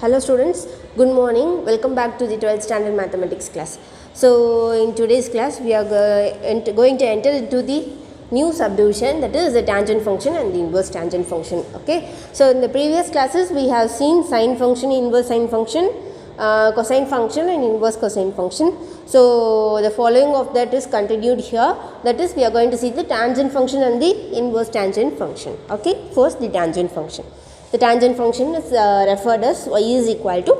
Hello students, good morning. Welcome back to the 12th standard mathematics class. So in today's class we are going to enter into the new subdivision, that is the tangent function and the inverse tangent function. Okay. So in the previous classes we have seen sine function, inverse sine function, cosine function and inverse cosine function. So the following of that is continued here, that is we are going to see the tangent function and the inverse tangent function. Okay. First the tangent function. The tangent function is referred as y is equal to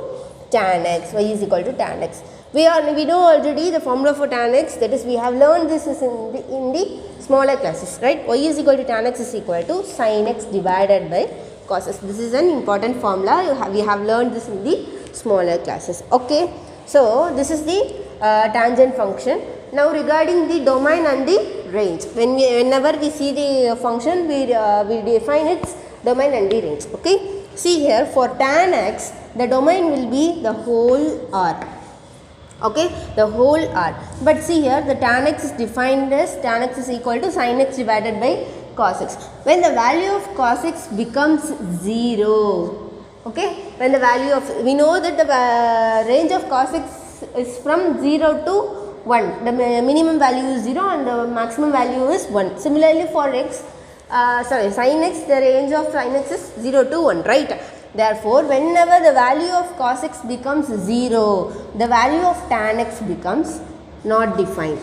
tan x. Y is equal to tan x. We know already the formula for tan x, that is we have learned this is in the smaller classes, right? Y is equal to tan x is equal to sin x divided by cos x. This is an important formula. We have learned this in the smaller classes. Okay. So this is the tangent function. Now regarding the domain and the range, whenever we see the function, we define its domain and the range. Okay. See here, for tan x the domain will be the whole R. Okay, the whole R. But see here, the tan x is defined as tan x is equal to sin x divided by cos x. When the value of cos x becomes 0, okay, when the value of, we know that the range of cos x is from 0 to 1. The minimum value is 0 and the maximum value is 1. Similarly for x, sin x, the range of sin x is 0 to 1, right? Therefore, whenever the value of cos x becomes 0, the value of tan x becomes not defined,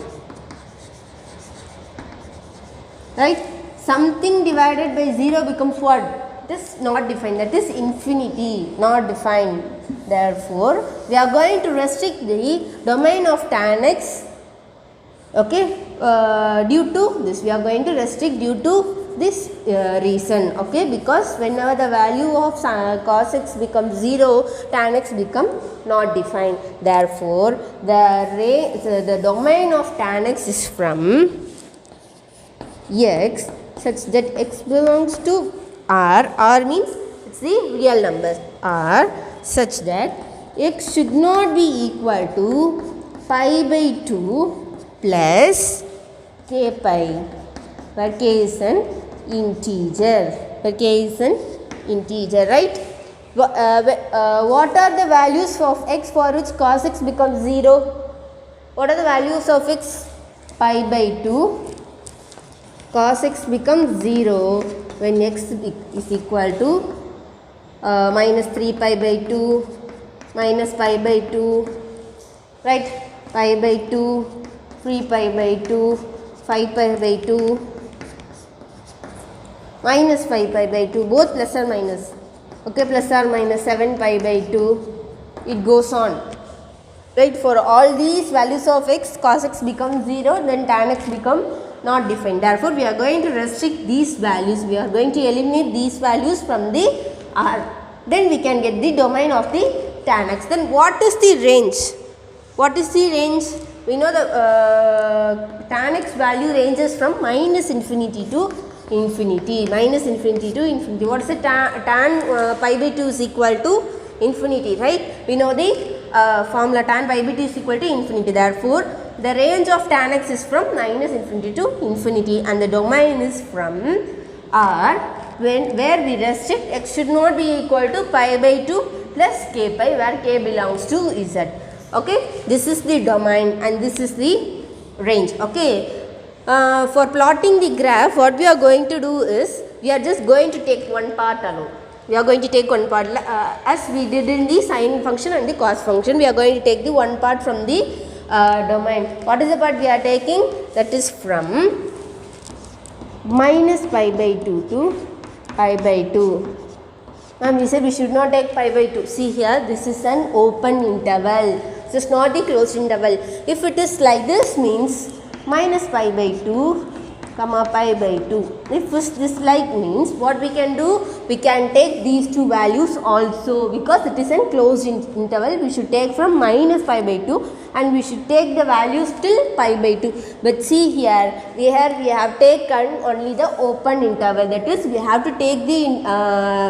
right? Something divided by 0 becomes what? It is not defined, that is infinity, not defined. Therefore, we are going to restrict the domain of tan x, okay, due to this. We are going to restrict due to this reason, okay, because whenever the value of cos x becomes 0, tan x become not defined. Therefore, the domain of tan x is from x such that x belongs to R. R means it's the real numbers, R, such that x should not be equal to pi by 2 plus k pi, where k is an integer, right? What are the values of x for which cos x becomes 0? What are the values of x? Pi by 2. Cos x becomes 0 when x is equal to minus 3 pi by 2, minus pi by 2, right? Pi by 2, 3 pi by 2, 5 pi by 2, minus 5 pi by 2, both plus or minus, okay, plus or minus 7 pi by 2, it goes on, right? For all these values of x, cos x becomes 0, then tan x become not defined. Therefore, we are going to restrict these values, we are going to eliminate these values from the R. Then we can get the domain of the tan x. Then what is the range? What is the range? We know the tan x value ranges from minus infinity to infinity, minus infinity to infinity. What is the tan pi by 2 is equal to infinity, right? We know the formula, tan pi by 2 is equal to infinity. Therefore, the range of tan x is from minus infinity to infinity and the domain is from R, where we restrict x should not be equal to pi by 2 plus k pi, where k belongs to z. Okay, this is the domain and this is the range. Okay. For plotting the graph, what we are going to do is, we are just going to take one part alone. We are going to take one part, as we did in the sine function and the cos function. We are going to take the one part from the domain. What is the part we are taking? That is from minus pi by 2 to pi by 2. Ma'am, we said we should not take pi by 2. See here, this is an open interval. This is not the closed interval. If it is like this, means minus pi by 2 comma pi by 2. If this like means, what we can do, we can take these two values also, because it is a closed interval. We should take from minus pi by 2 and we should take the values till pi by 2. But see here, we have taken only the open interval, that is we have to take the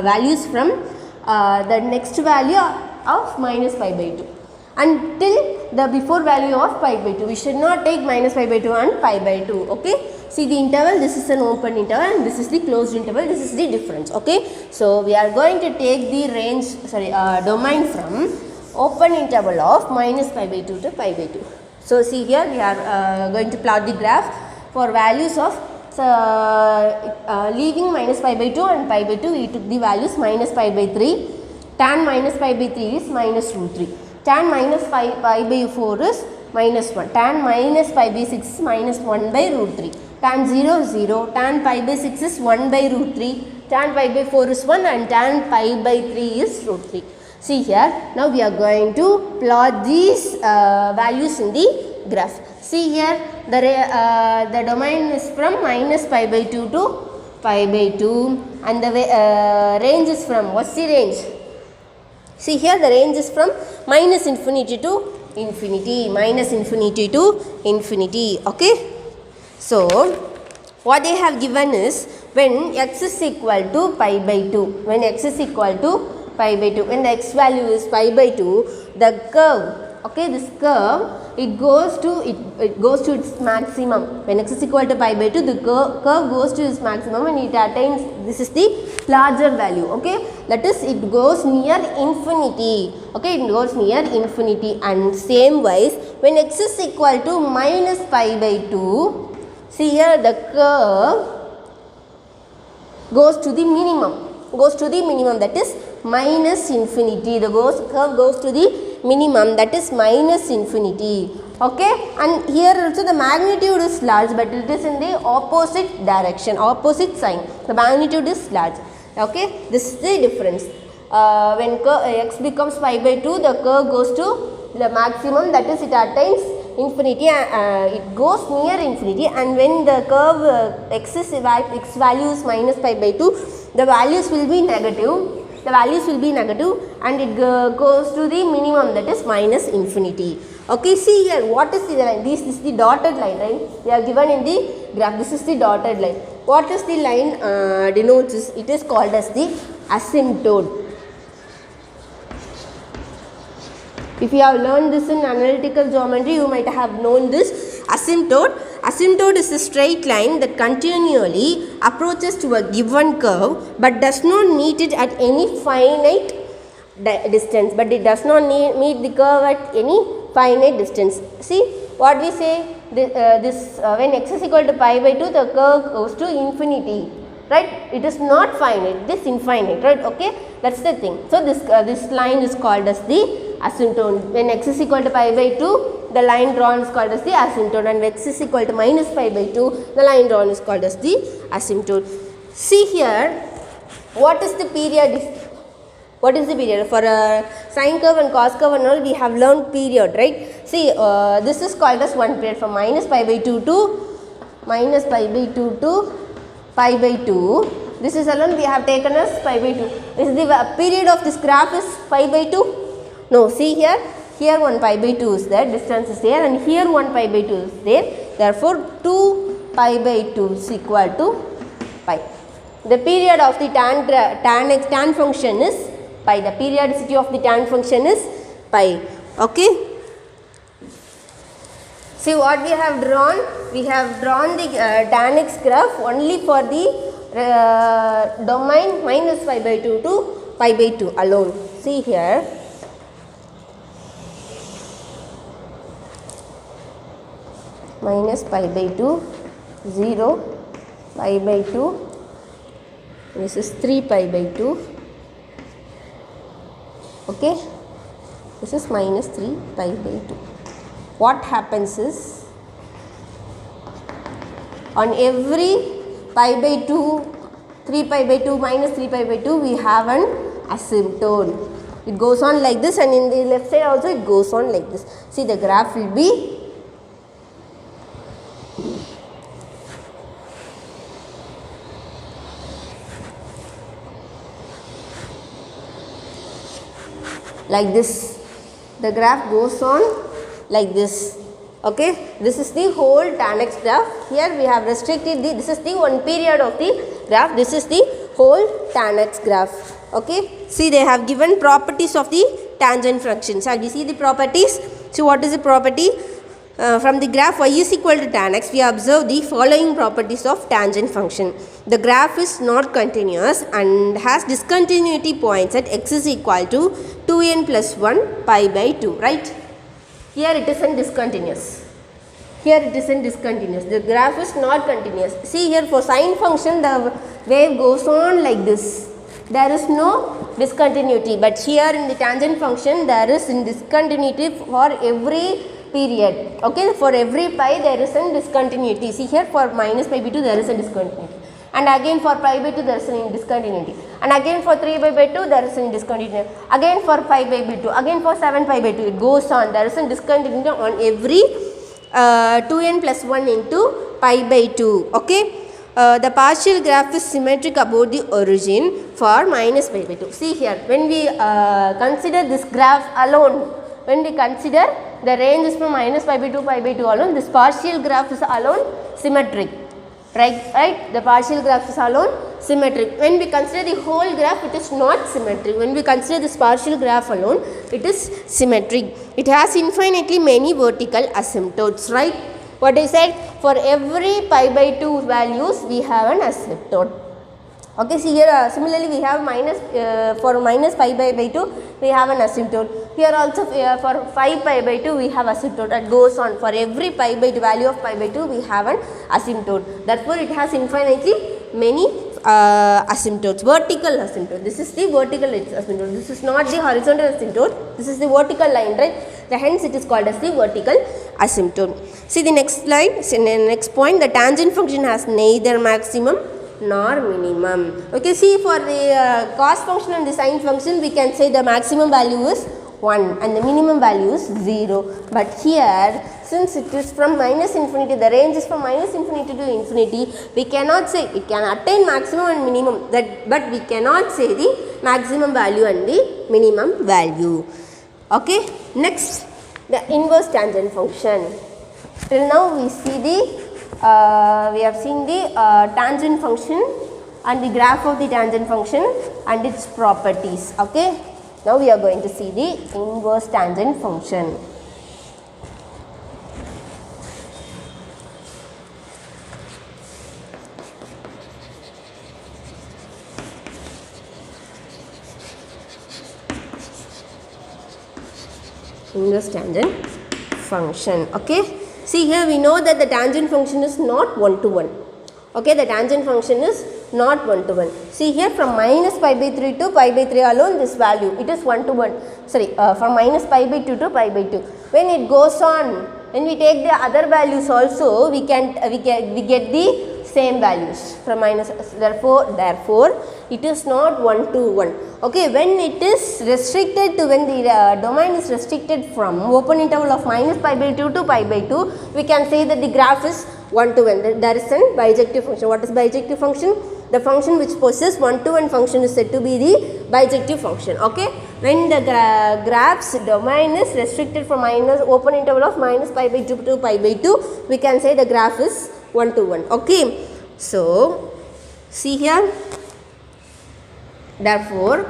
values from the next value of minus pi by 2 until the before value of pi by 2. We should not take minus pi by 2 and pi by 2. Okay. See the interval, this is an open interval and this is the closed interval, this is the difference. Okay, so we are going to take the range, domain from open interval of minus pi by 2 to pi by 2. So see here we are going to plot the graph for values of leaving minus pi by 2 and pi by 2, we took the values minus pi by 3, tan minus pi by 3 is minus root 3, tan minus pi by 4 is minus 1, tan minus pi by 6 is minus 1 by root 3, tan 0 is 0, tan pi by 6 is 1 by root 3, tan pi by 4 is 1 and tan pi by 3 is root 3. See here, now we are going to plot these values in the graph. See here, the domain is from minus pi by 2 to pi by 2 and the range is from, what's the range? See here, the range is from minus infinity to infinity, minus infinity to infinity. Okay, so what they have given is when x is equal to pi by 2, when x is equal to pi by 2, when the x value is pi by 2, the curve, okay, this curve, it goes to its maximum. When x is equal to pi by 2, the curve goes to its maximum and it attains, this is the larger value, okay, that is it goes near infinity, okay, it goes near infinity. And same wise, when x is equal to minus pi by 2, see here the curve goes to the minimum, that is minus infinity. The curve goes to the minimum, that is minus infinity. Okay, and here also the magnitude is large, but it is in the opposite direction, opposite sign. The magnitude is large. Okay, this is the difference. When x becomes pi by 2, the curve goes to the maximum, that is it attains infinity, it goes near infinity. And when the curve x value is minus pi by 2, the values will be negative. The values will be negative and it goes to the minimum, that is minus infinity. Okay, see here, what is the line? This is the dotted line, right? They are given in the graph. This is the dotted line. What is the line denotes? It is called as the asymptote. If you have learned this in analytical geometry, you might have known this asymptote. Asymptote is a straight line that continually approaches to a given curve but does not meet it at any finite distance. But it does not meet the curve at any finite distance. See what we say, when x is equal to pi by 2, the curve goes to infinity, right? It is not finite, it is infinite, right? Okay, that's the thing. So this line is called as the asymptote. When x is equal to pi by 2, the line drawn is called as the asymptote, and when x is equal to minus pi by 2, the line drawn is called as the asymptote. See here, what is the period? What is the period? For a sine curve and cos curve and all, we have learned period, right? See, this is called as one period from minus pi by 2 to pi by 2. This is alone we have taken as pi by 2. Is the period of this graph is pi by 2? No, see here, here 1 pi by 2 is there, distance is there, and here 1 pi by 2 is there. Therefore, 2 pi by 2 is equal to pi. The period of the tan function is pi. The periodicity of the tan function is pi. Okay. See what we have drawn? We have drawn the tan x graph only for the domain minus pi by 2 to pi by 2 alone. See here. Minus pi by 2, 0, pi by 2, this is 3 pi by 2, okay, this is minus 3 pi by 2. What happens is, on every pi by 2, 3 pi by 2 minus 3 pi by 2, we have an asymptote. It goes on like this, and in the left side also it goes on like this. See, the graph will be like this. The graph goes on like this. Okay, this is the whole tan x graph. Here we have restricted this is the one period of the graph. This is the whole tan x graph. Okay, see, they have given properties of the tangent functions. Have you see the properties? See, what is the property? from the graph y is equal to tan x, we observe the following properties of tangent function. The graph is not continuous and has discontinuity points at x is equal to 2n plus 1 pi by 2, right? Here it is discontinuous. Here it is discontinuous. The graph is not continuous. See here, for sine function the wave goes on like this. There is no discontinuity, but here in the tangent function there is discontinuity for every period. Okay, for every pi there is a discontinuity. See here, for minus pi by 2 there is a discontinuity, and again for pi by 2 there is a discontinuity, and again for 3 pi by 2 there is a discontinuity, again for pi by 2, again for 7 pi by 2. It goes on. There is a discontinuity on every 2n plus 1 into pi by 2. Okay. The partial graph is symmetric about the origin for minus pi by 2. See here, when we consider this graph alone, when we consider the range is from minus pi by 2 alone, this partial graph is alone symmetric. Right? The partial graph is alone symmetric. When we consider the whole graph, it is not symmetric. When we consider this partial graph alone, it is symmetric. It has infinitely many vertical asymptotes, right? What I said, for every pi by 2 values we have an asymptote. Okay, see here similarly we have for minus pi by 2 we have an asymptote. Here also for 5 pi by 2 we have asymptote. That goes on. For every pi by 2 value of pi by 2 we have an asymptote. Therefore it has infinitely many asymptotes, vertical asymptote. This is the vertical asymptote. This is not the horizontal asymptote. This is the vertical line, right? Hence it is called as the vertical asymptote. See the next slide. See the next point. The tangent function has neither maximum nor minimum. Okay, see for the cos function and the sine function, we can say the maximum value is 1 and the minimum value is 0. But here, since it is from minus infinity, the range is from minus infinity to infinity, we cannot say it can attain maximum and minimum, but we cannot say the maximum value and the minimum value. Okay, next the inverse tangent function. Till now we see we have seen the tangent function and the graph of the tangent function and its properties. Okay, now we are going to see the inverse tangent function. Inverse tangent function. Okay, see here we know that the tangent function is not 1 to 1. Okay, the tangent function is not 1 to 1. See here, from minus pi by 3 to pi by 3 alone, this value it is 1 to 1. Sorry, from minus pi by 2 to pi by 2. When it goes on, when we take the other values also, we get the same values from minus. Therefore it is not 1 to 1. Okay, when it is restricted to, when the domain is restricted from open interval of minus pi by 2 to pi by 2, we can say that the graph is 1 to 1. There is a bijective function. What is bijective function? The function which possesses 1 to 1 function is said to be the bijective function. Okay, when the graph's domain is restricted from open interval of minus pi by 2 to pi by 2, we can say the graph is 1 to 1. Okay, so see here. Therefore,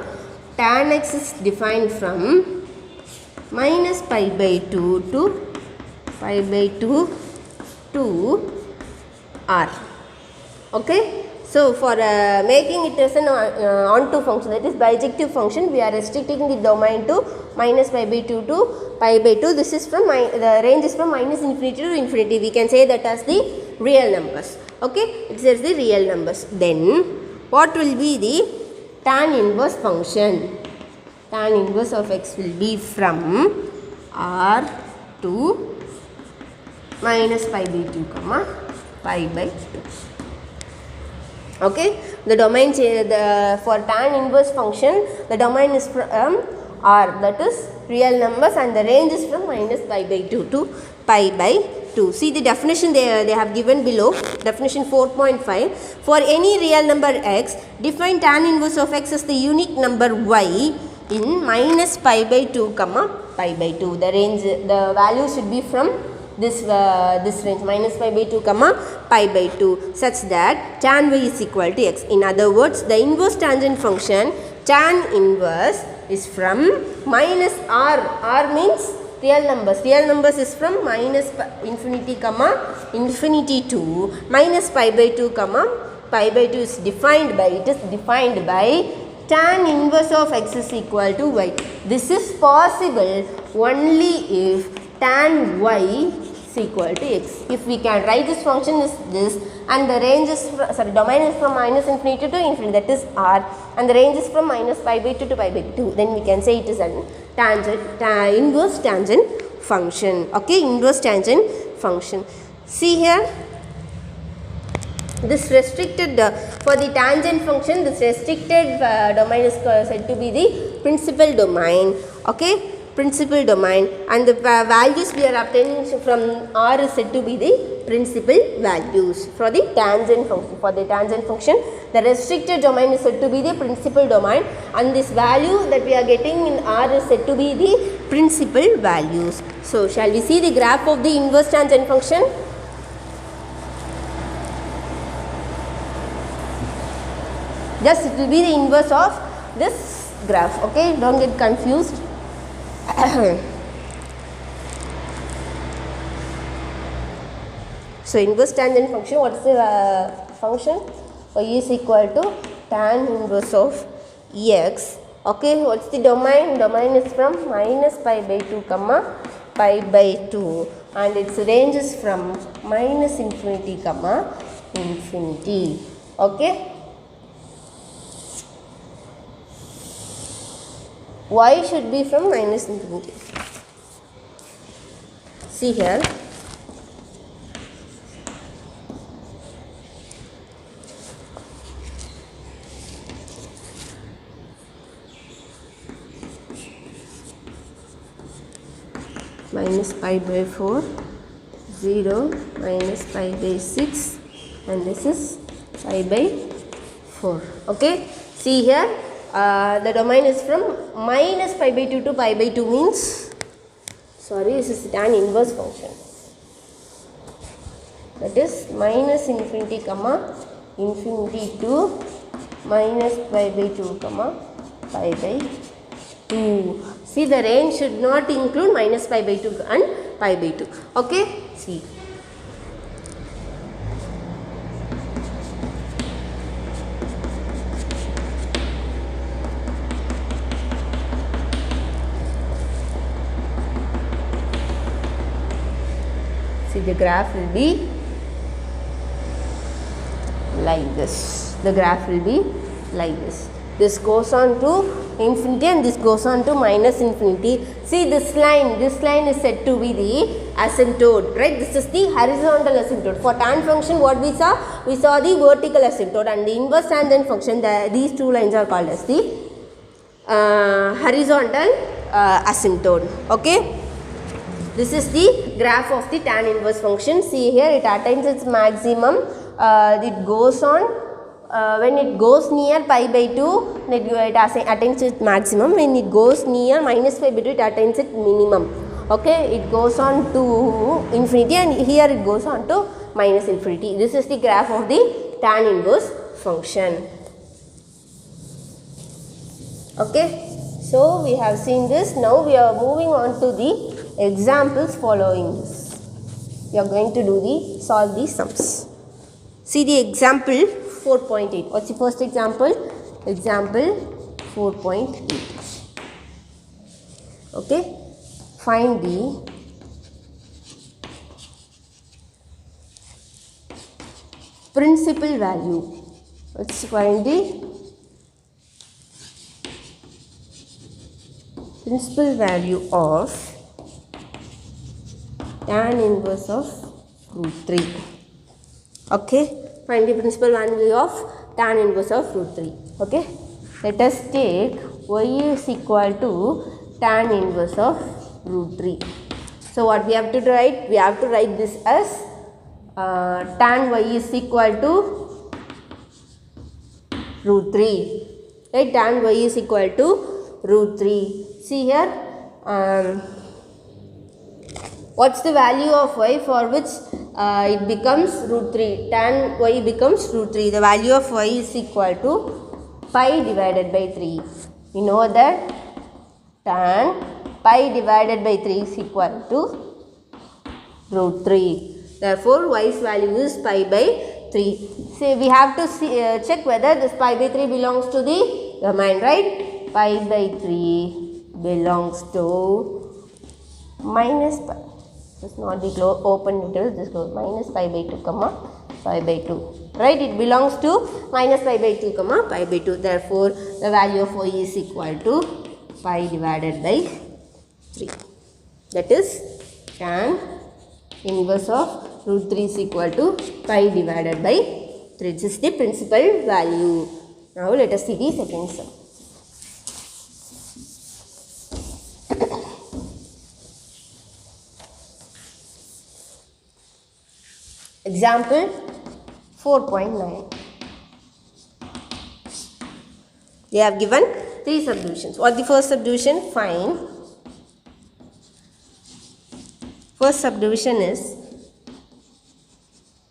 tan x is defined from minus pi by 2 to pi by 2 to r. Okay, so for making it as an onto function, that is bijective function, we are restricting the domain to minus pi by 2 to pi by 2. This is from the range is from minus infinity to infinity. We can say that as the real numbers. Okay, it says the real numbers. Then what will be the tan inverse function? Tan inverse of x will be from r to minus pi by 2 comma pi by 2. Okay, the domain for tan inverse function, the domain is from r, that is real numbers, and the range is from minus pi by 2 to pi by 2. See the definition they have given below, definition 4.5. For any real number x, define tan inverse of x as the unique number y in minus pi by 2 comma pi by 2. The range, the value should be from this range, minus pi by 2 comma pi by 2, such that tan y is equal to x. In other words, the inverse tangent function tan inverse is from minus r. R means Real numbers is from minus infinity comma infinity to minus pi by 2 comma pi by 2 is defined by, it is defined by tan inverse of x is equal to y. This is possible only if tan y is equal to x. If we can write this function is this, and the range is domain is from minus infinity to infinity, that is R, and the range is from minus pi by 2 to pi by 2, then we can say it is a inverse tangent function. Okay, inverse tangent function. See here, this restricted for the tangent function, this restricted domain is said to be the principal domain. Okay, principal domain, and the values we are obtaining from R is said to be the principal values for the tangent function. For the tangent function, the restricted domain is said to be the principal domain, and this value that we are getting in R is said to be the principal values. So, shall we see the graph of the inverse tangent function? Just it will be the inverse of this graph. Okay, don't get confused. So, inverse tangent function, what is the function? Y is equal to tan inverse of x. Okay, what is the domain? Domain is from minus pi by 2 comma pi by 2, and its range is from minus infinity comma infinity. Okay. Y should be from minus infinity. See here, minus pi by 4, 0, minus pi by 6, and this is pi by 4. Okay, see here, the domain is from minus pi by 2 to pi by 2 means, sorry, this is tan inverse function, that is minus infinity comma infinity to minus pi by 2 comma pi by 2. See, the range should not include minus pi by 2 and pi by 2. Okay, see. The graph will be like this. The graph will be like this. This goes on to infinity and this goes on to minus infinity. See, this line is said to be the asymptote, right? This is the horizontal asymptote. For tan function, what we saw? We saw the vertical asymptote, and the inverse tangent function, these two lines are called as the horizontal asymptote. Okay. This is the graph of the tan inverse function. See here, it attains its maximum. It goes on, when it goes near pi by 2, it attains its maximum. When it goes near minus pi by 2, it attains its minimum. Okay, it goes on to infinity, and here it goes on to minus infinity. This is the graph of the tan inverse function. Okay, so we have seen this. Now we are moving on to the examples following this. We are going to solve these sums. See the example 4.8. What's the first example? Example 4.8. Okay. Find the principal value. Let's find the principal value of tan inverse of root 3. Okay, find the principal value of tan inverse of root 3. Okay, let us take y is equal to tan inverse of root 3. So what we have to write? We have to write this as tan y is equal to root 3. Right, tan y is equal to root 3. See here, what's the value of y for which it becomes root 3? Tan y becomes root 3. The value of y is equal to pi divided by 3. We know that tan pi divided by 3 is equal to root 3. Therefore, y's value is pi by 3. See, we have to check whether this pi by 3 belongs to the domain, right? Pi by 3 belongs to minus pi. This is not the open interval, this goes minus pi by 2 comma pi by 2. Right? It belongs to minus pi by 2 comma pi by 2. Therefore, the value of y is equal to pi divided by 3. That is tan inverse of root 3 is equal to pi divided by 3. This is the principal value. Now, let us see the second sum. Example 4.9. They have given 3 subdivisions. What the first subdivision? Find. First subdivision is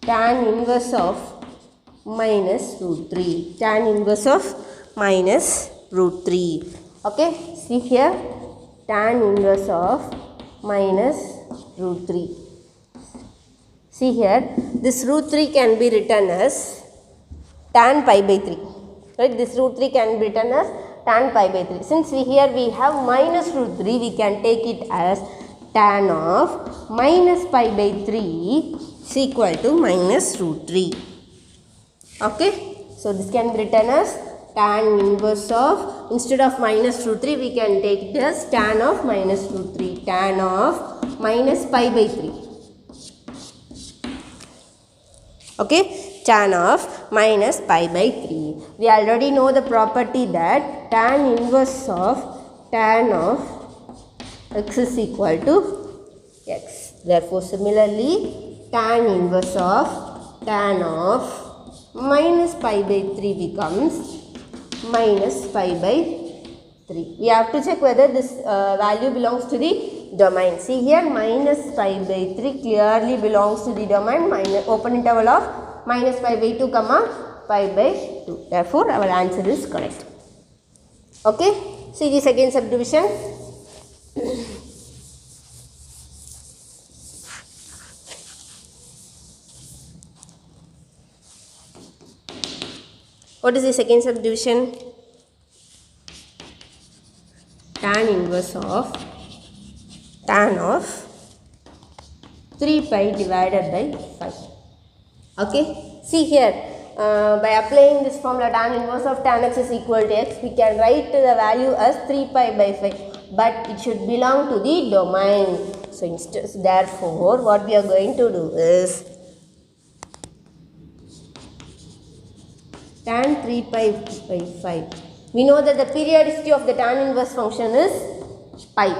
tan inverse of minus root 3. Tan inverse of minus root 3. Okay. See here. Tan inverse of minus root 3. See here, this root 3 can be written as tan pi by 3. Right, this root 3 can be written as tan pi by 3. Since here we have minus root 3, we can take it as tan of minus pi by 3 is equal to minus root 3. Okay, so this can be written as tan inverse of, instead of minus root 3, we can take it as tan of minus root 3. Tan of minus pi by 3. Okay, tan of minus pi by 3. We already know the property that tan inverse of tan of x is equal to x. Therefore, similarly, tan inverse of tan of minus pi by 3 becomes minus pi by 3. We have to check whether this value belongs to the domain. See here, minus pi by 3 clearly belongs to the domain, minus open interval of minus pi by 2 comma pi by 2. Therefore, our answer is correct. Okay. See the second subdivision. What is the second subdivision? Tan inverse of tan of 3 pi divided by 5. Okay. See here, by applying this formula tan inverse of tan x is equal to x, we can write the value as 3 pi by 5. But it should belong to the domain. So, therefore, what we are going to do is tan 3 pi by 5. We know that the periodicity of the tan inverse function is pi.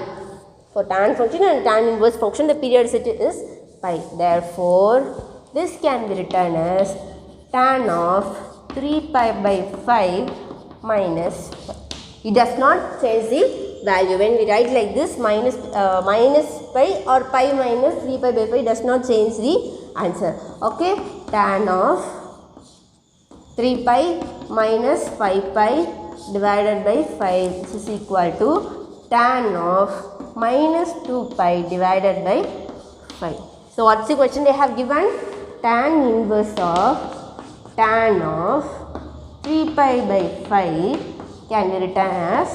For tan function and tan inverse function, the periodicity is pi. Therefore, this can be written as tan of 3 pi by 5 minus 5. It does not change the value. When we write like this, minus pi or pi minus 3 pi by 5 does not change the answer. Okay, tan of 3 pi minus 5 pi divided by 5. This is equal to tan of minus 2 pi divided by 5. So, what's the question they have given? Tan inverse of tan of 3 pi by 5 can be written as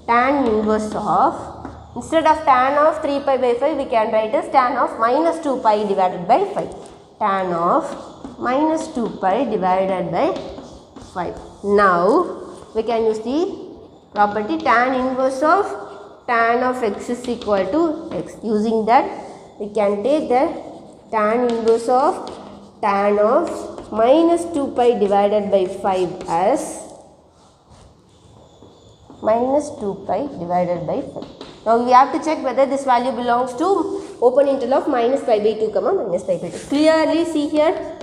tan inverse of, instead of tan of 3 pi by 5, we can write as tan of minus 2 pi divided by 5. Tan of minus 2 pi divided by 5. Now, we can use the property tan inverse of tan of x is equal to x. Using that, we can take the tan inverse of tan of minus 2 pi divided by 5 as minus 2 pi divided by 5. Now, we have to check whether this value belongs to open interval of minus pi by 2 comma minus pi by 2. Clearly see here,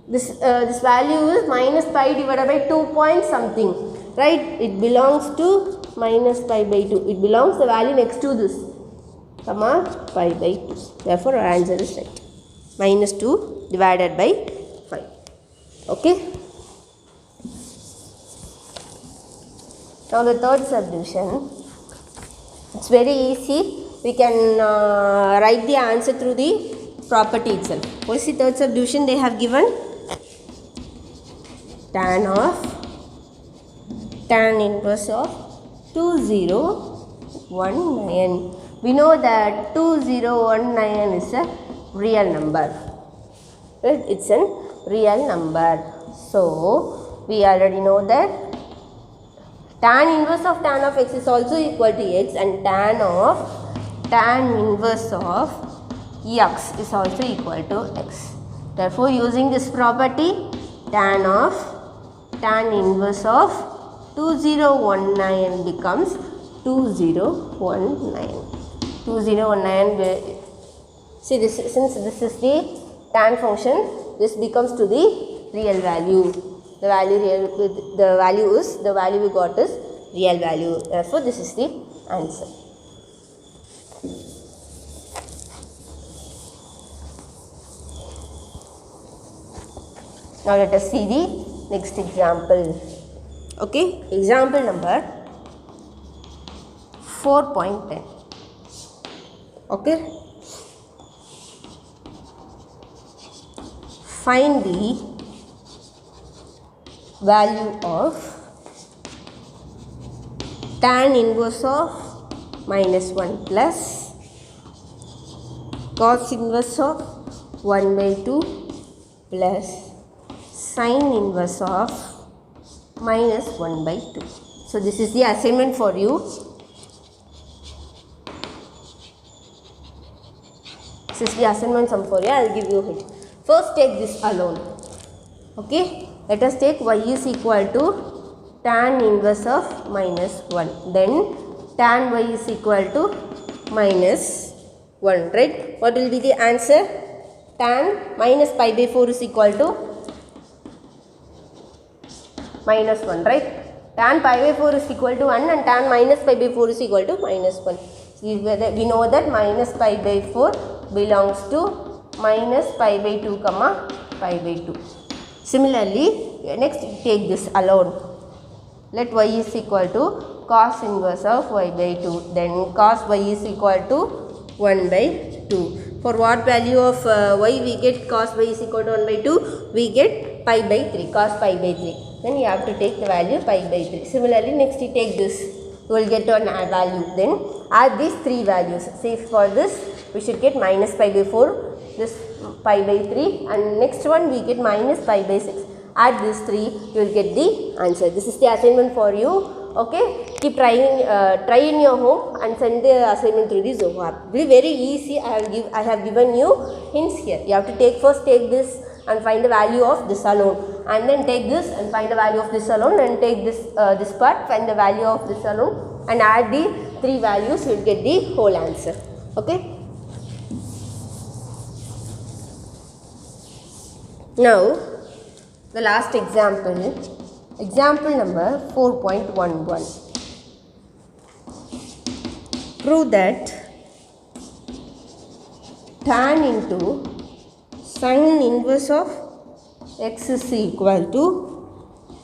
this value is minus pi divided by 2 point something, right? It belongs to minus pi by 2. It belongs the value next to this comma pi by 2. Therefore, our answer is right. Minus 2 divided by 5. Okay. Now, the third subdivision, It's very easy. We can write the answer through the property itself. What is the third subdivision they have given? Tan inverse of 2019. We know that 2019 is a real number. Right? It's a real number. So, we already know that tan inverse of tan of x is also equal to x, and tan inverse of x is also equal to x. Therefore, using this property, tan inverse of 2019 becomes 2019. 2019. See, since this is the tan function, this becomes to the real value. The value we got is real value. Therefore, this is the answer. Now let us see the next example. Okay, example number 4.10. Okay, find the value of tan inverse of -1 plus cos inverse of 1 by 2 plus sin inverse of -1 by 2. So, this is the assignment for you. This is the assignment sum for you. I will give you a hint. First, take this alone. Okay. Let us take y is equal to tan inverse of -1. Then tan y is equal to -1. Right. What will be the answer? Tan minus pi by 4 is equal to -1. Right. Tan pi by 4 is equal to 1 and tan minus pi by 4 is equal to -1. We know that minus pi by 4 belongs to minus pi by 2 comma pi by 2. Similarly, next take this alone. Let y is equal to cos inverse of y by 2. Then cos y is equal to 1 by 2. For what value of y we get cos y is equal to 1 by 2? We get pi by 3, cos pi by 3. Then you have to take the value pi by 3. Similarly, next you take this. You will get one value. Then add these three values. Say for this, we should get minus pi by 4. This pi by 3, and next one we get minus pi by 6. Add these 3, you will get the answer. This is the assignment for you. Okay, keep trying, try in your home and send the assignment through the Zoho app. It will be very easy. I have given you hints here. You have to first take this and find the value of this alone, and then take this and find the value of this alone, and take this this part, find the value of this alone, and add the 3 values. You will get the whole answer. Okay. Now, the last example, example number 4.11. Prove that tan into sin inverse of x is equal to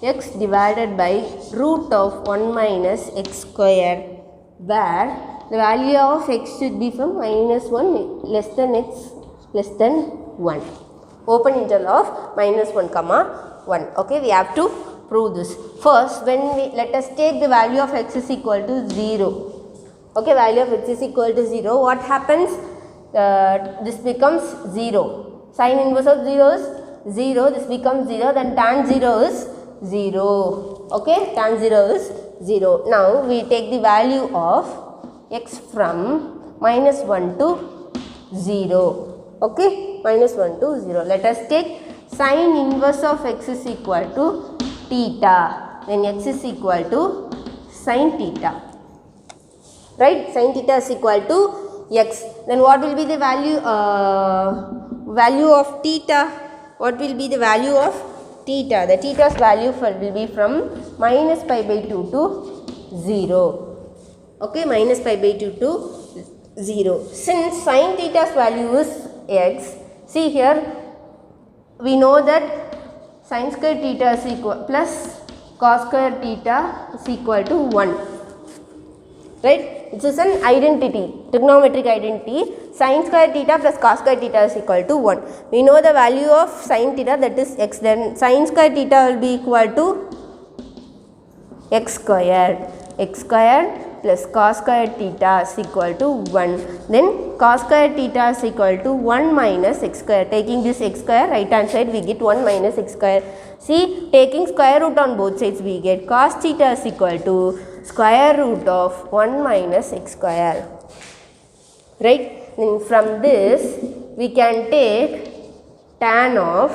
x divided by root of 1 minus x square, where the value of x should be from -1 less than x less than 1. Open interval of -1 comma 1. Okay, we have to prove this. First, let us take the value of x is equal to 0. Okay, value of x is equal to 0. What happens? This becomes 0. Sin inverse of 0 is 0. This becomes 0. Then tan 0 is 0. Okay, tan 0 is 0. Now, we take the value of x from -1 to 0. Okay, -1 to 0. Let us take sin inverse of x is equal to theta. Then x is equal to sin theta. Right? Sin theta is equal to x. Then what will be the value of theta? What will be the value of theta? The theta's value will be from minus pi by 2 to 0. Okay, minus pi by 2 to 0. Since sin theta's value is x, see here, we know that sin square theta is equal plus cos square theta is equal to 1. Right? it is an identity, trigonometric identity. Sin square theta plus cos square theta is equal to 1. We know the value of sin theta, that is x, then sin square theta will be equal to x squared plus cos square theta is equal to 1. Then cos square theta is equal to 1 minus x square. Taking this x square right hand side, we get 1 minus x square. See, taking square root on both sides, we get cos theta is equal to square root of 1 minus x square. Right? Then from this, we can take tan of,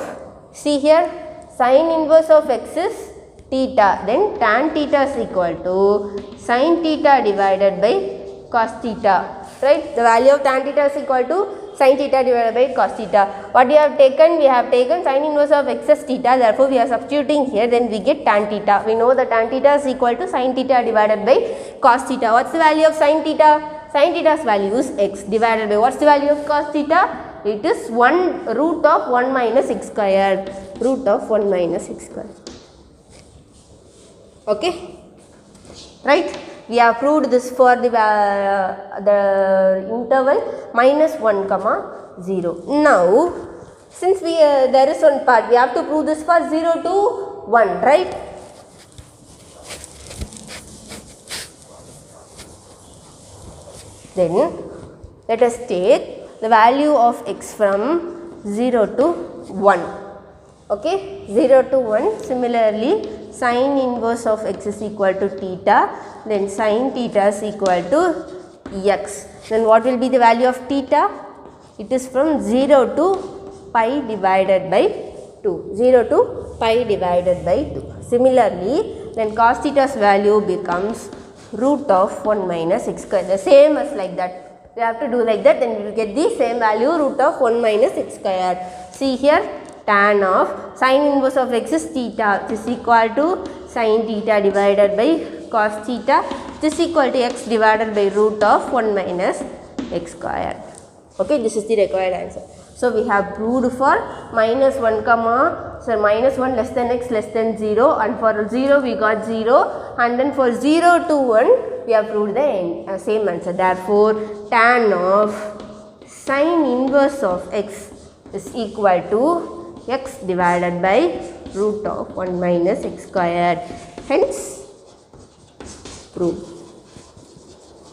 see here, sin inverse of x is theta, then tan theta is equal to sin theta divided by cos theta. Right? The value of tan theta is equal to sin theta divided by cos theta. What we have taken? We have taken sin inverse of x as theta, therefore we are substituting here, then we get tan theta. We know that tan theta is equal to sin theta divided by cos theta. What is the value of sin theta? Sin theta's value is x divided by, what is the value of cos theta? It is 1 root of 1 minus x squared. Root of 1 minus x squared. Okay, right? We have proved this for the interval minus 1 comma 0. Now, since there is one part, we have to prove this for 0 to 1, right? Then let us take the value of x from 0 to 1. Okay, 0 to 1. Similarly, sin inverse of x is equal to theta, then sin theta is equal to x. Then what will be the value of theta? It is from 0 to pi divided by 2. 0 to pi divided by 2. Similarly, then cos theta's value becomes root of 1 minus x square. The same as like that. We have to do like that, then we will get the same value, root of 1 minus x square. See here, tan of sin inverse of x is theta, which is equal to sin theta divided by cos theta, which is equal to x divided by root of 1 minus x square. Okay, this is the required answer. So we have proved for minus 1 comma, so minus 1 less than x less than 0, and for 0 we got 0, and then for 0 to 1 we have proved the same answer. Therefore, tan of sin inverse of x is equal to x divided by root of 1 minus x squared. Hence, prove.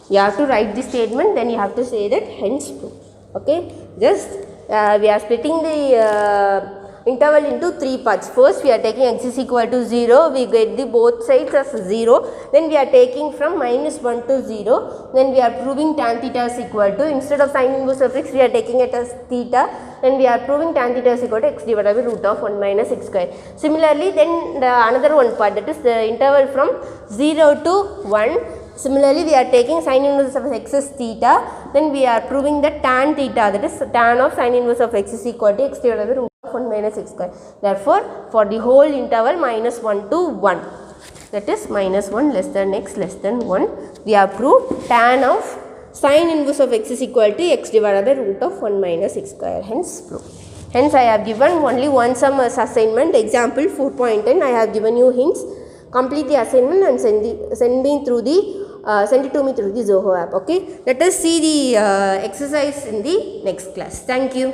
You have to write the statement, then you have to say that hence prove. Okay, just we are splitting the interval into 3 parts. First, we are taking x is equal to 0, we get the both sides as 0. Then we are taking from minus 1 to 0. Then we are proving tan theta is equal to, instead of sin inverse of x, we are taking it as theta. Then we are proving tan theta is equal to x divided by root of 1 minus x square. Similarly, then the another one part, that is the interval from 0 to 1. Similarly, we are taking sin inverse of x is theta. Then we are proving that tan theta, that is tan of sin inverse of x is equal to x divided by root of 1 minus x square. Therefore, for the whole interval minus 1 to 1, that is minus 1 less than x less than 1, we have proved tan of sin inverse of x is equal to x divided by root of 1 minus x square. Hence, proof. Hence, I have given only one sum as assignment. Example 4.10. I have given you hints. Complete the assignment and send it to me through the Zoho app. Okay. Let us see the exercise in the next class. Thank you.